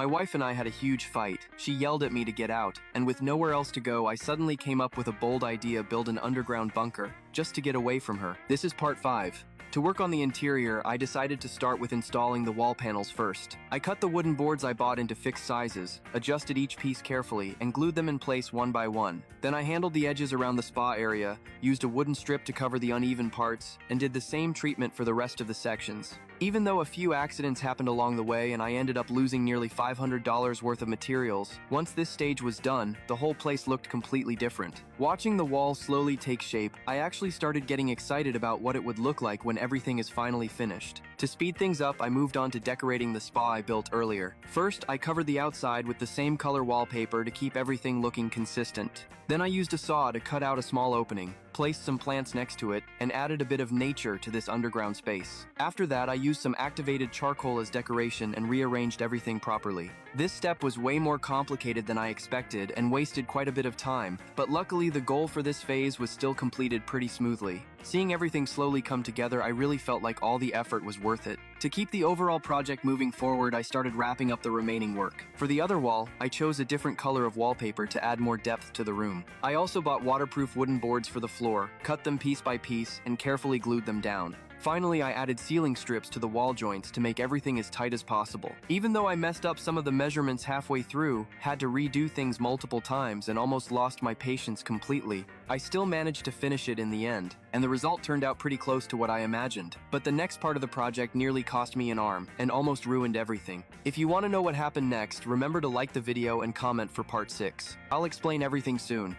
My wife and I had a huge fight. She yelled at me to get out, and with nowhere else to go, I suddenly came up with a bold idea: build an underground bunker, just to get away from her. This is part 5. To work on the interior, I decided to start with installing the wall panels first. I cut the wooden boards I bought into fixed sizes, adjusted each piece carefully, and glued them in place one by one. Then I handled the edges around the spa area, used a wooden strip to cover the uneven parts, and did the same treatment for the rest of the sections. Even though a few accidents happened along the way and I ended up losing nearly $500 worth of materials, once this stage was done, the whole place looked completely different. Watching the walls slowly take shape, I actually started getting excited about what it would look like when everything is finally finished. To speed things up, I moved on to decorating the spa I built earlier. First, I covered the outside with the same color wallpaper to keep everything looking consistent. Then I used a saw to cut out a small opening, placed some plants next to it, and added a bit of nature to this underground space. After that, I used some activated charcoal as decoration and rearranged everything properly. This step was way more complicated than I expected and wasted quite a bit of time, but luckily the goal for this phase was still completed pretty smoothly. Seeing everything slowly come together, I really felt like all the effort was worth it. To keep the overall project moving forward, I started wrapping up the remaining work. For the other wall, I chose a different color of wallpaper to add more depth to the room. I also bought waterproof wooden boards for the floor, cut them piece by piece, and carefully glued them down. Finally, I added ceiling strips to the wall joints to make everything as tight as possible. Even though I messed up some of the measurements halfway through, had to redo things multiple times, and almost lost my patience completely, I still managed to finish it in the end, and the result turned out pretty close to what I imagined. But the next part of the project nearly cost me an arm, and almost ruined everything. If you want to know what happened next, remember to like the video and comment for part 6. I'll explain everything soon.